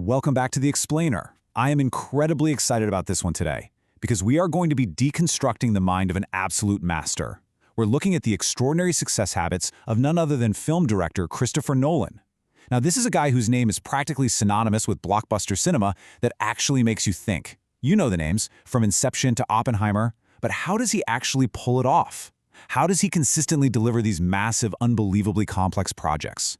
welcome back to The Explainer. I am incredibly excited about this one today because we are going to be deconstructing the mind of an absolute master. We're looking at the extraordinary success habits of none other than film director Christopher Nolan. Now, this is a guy whose name is practically synonymous with blockbuster cinema that actually makes you think. You know the names, from Inception to Oppenheimer, but how does he actually pull it off? How does he consistently deliver these massive, unbelievably complex projects?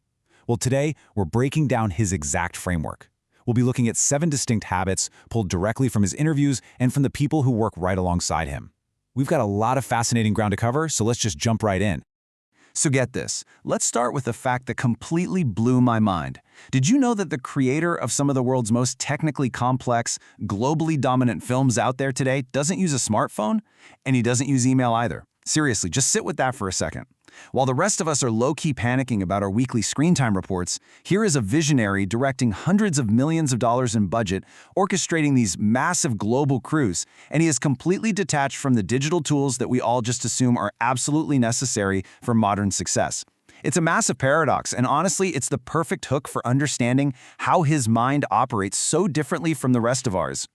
Well, today, we're breaking down his exact framework. We'll be looking at 7 distinct habits pulled directly from his interviews and from the people who work right alongside him. We've got a lot of fascinating ground to cover, so let's just jump right in. So get this, let's start with a fact that completely blew my mind. Did you know that the creator of some of the world's most technically complex, globally dominant films out there today doesn't use a smartphone? And he doesn't use email either. Seriously, just sit with that for a second. While the rest of us are low-key panicking about our weekly screen time reports, here is a visionary directing hundreds of millions of dollars in budget, orchestrating these massive global crews, and he is completely detached from the digital tools that we all just assume are absolutely necessary for modern success. It's a massive paradox, and honestly, it's the perfect hook for understanding how his mind operates so differently from the rest of ours.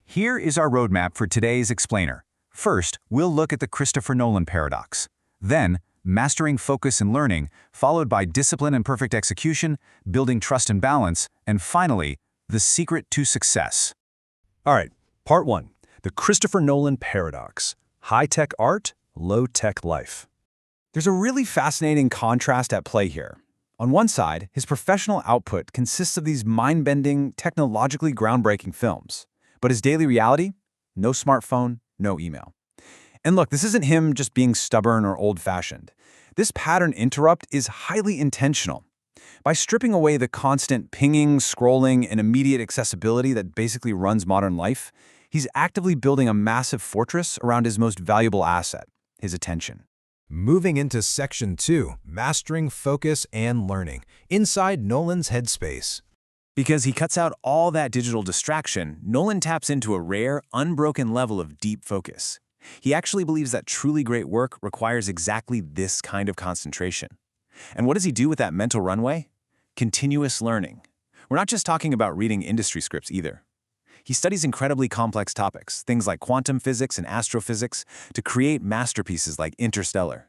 Here is our roadmap for today's Explainer. First, we'll look at the Christopher Nolan paradox. Then, mastering focus and learning, followed by discipline and perfect execution, building trust and balance, and finally, the secret to success. All right, part 1, the Christopher Nolan paradox. High-tech art, low-tech life. There's a really fascinating contrast at play here. On one side, his professional output consists of these mind-bending, technologically groundbreaking films. But his daily reality? No smartphone, no email. And look, this isn't him just being stubborn or old-fashioned. This pattern interrupt is highly intentional. By stripping away the constant pinging, scrolling, and immediate accessibility that basically runs modern life, he's actively building a massive fortress around his most valuable asset, his attention. Moving into Section 2, Mastering Focus and Learning, inside Nolan's headspace. Because he cuts out all that digital distraction, Nolan taps into a rare, unbroken level of deep focus. He actually believes that truly great work requires exactly this kind of concentration. And what does he do with that mental runway? Continuous learning. We're not just talking about reading industry scripts either. He studies incredibly complex topics, things like quantum physics and astrophysics, to create masterpieces like Interstellar.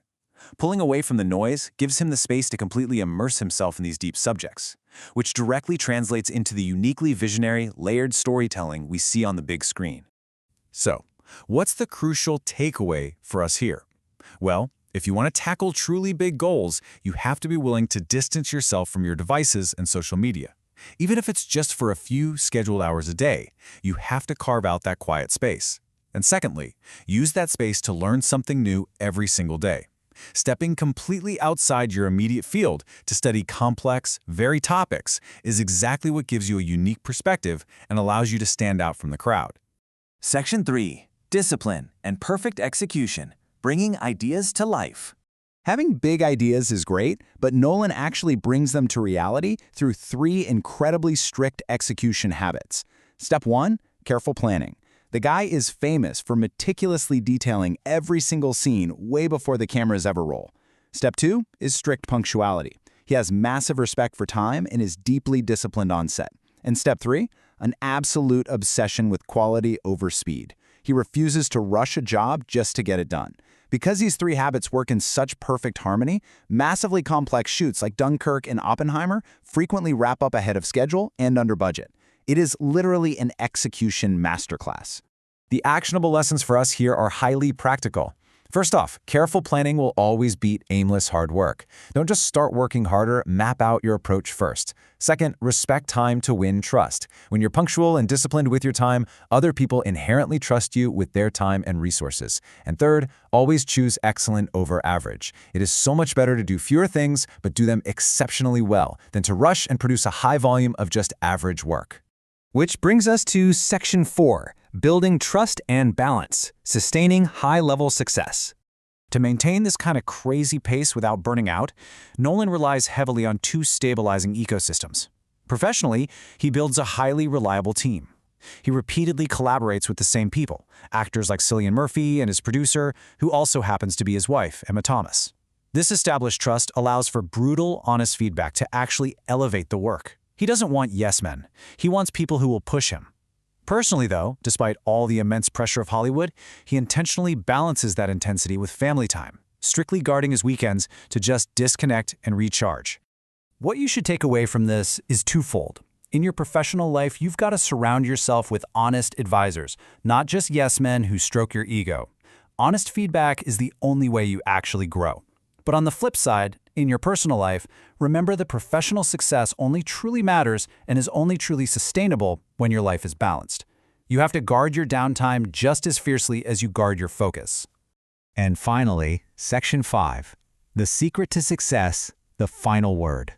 Pulling away from the noise gives him the space to completely immerse himself in these deep subjects, which directly translates into the uniquely visionary, layered storytelling we see on the big screen. So, what's the crucial takeaway for us here? Well, if you want to tackle truly big goals, you have to be willing to distance yourself from your devices and social media. Even if it's just for a few scheduled hours a day, you have to carve out that quiet space. And secondly, use that space to learn something new every single day. Stepping completely outside your immediate field to study complex, varied topics is exactly what gives you a unique perspective and allows you to stand out from the crowd. Section 3. Discipline and perfect execution, bringing ideas to life. Having big ideas is great, but Nolan actually brings them to reality through 3 incredibly strict execution habits. Step 1, careful planning. The guy is famous for meticulously detailing every single scene way before the cameras ever roll. Step 2 is strict punctuality. He has massive respect for time and is deeply disciplined on set. And step 3, an absolute obsession with quality over speed. He refuses to rush a job just to get it done. Because these 3 habits work in such perfect harmony, massively complex shoots like Dunkirk and Oppenheimer frequently wrap up ahead of schedule and under budget. It is literally an execution masterclass. The actionable lessons for us here are highly practical. First off, careful planning will always beat aimless hard work. Don't just start working harder, map out your approach first. Second, respect time to win trust. When you're punctual and disciplined with your time, other people inherently trust you with their time and resources. And third, always choose excellent over average. It is so much better to do fewer things, but do them exceptionally well, than to rush and produce a high volume of just average work. Which brings us to Section 4, Building Trust and Balance, Sustaining High-Level Success. To maintain this kind of crazy pace without burning out, Nolan relies heavily on 2 stabilizing ecosystems. Professionally, he builds a highly reliable team. He repeatedly collaborates with the same people, actors like Cillian Murphy and his producer, who also happens to be his wife, Emma Thomas. This established trust allows for brutal, honest feedback to actually elevate the work. He doesn't want yes men. He wants people who will push him. Personally, though, despite all the immense pressure of Hollywood, he intentionally balances that intensity with family time, strictly guarding his weekends to just disconnect and recharge. What you should take away from this is twofold. In your professional life, you've got to surround yourself with honest advisors, not just yes men who stroke your ego. Honest feedback is the only way you actually grow. But on the flip side, in your personal life, remember that professional success only truly matters and is only truly sustainable when your life is balanced. You have to guard your downtime just as fiercely as you guard your focus. And finally, Section 5. The secret to success, the final word.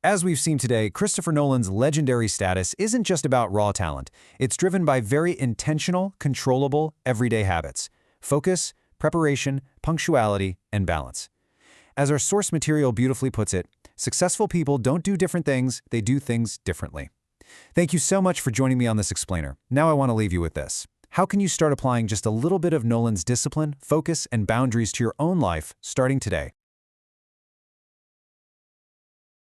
As we've seen today, Christopher Nolan's legendary status isn't just about raw talent. It's driven by very intentional, controllable, everyday habits: focus, preparation, punctuality, and balance. As our source material beautifully puts it, successful people don't do different things, they do things differently. Thank you so much for joining me on this explainer. Now I want to leave you with this. How can you start applying just a little bit of Nolan's discipline, focus, and boundaries to your own life starting today?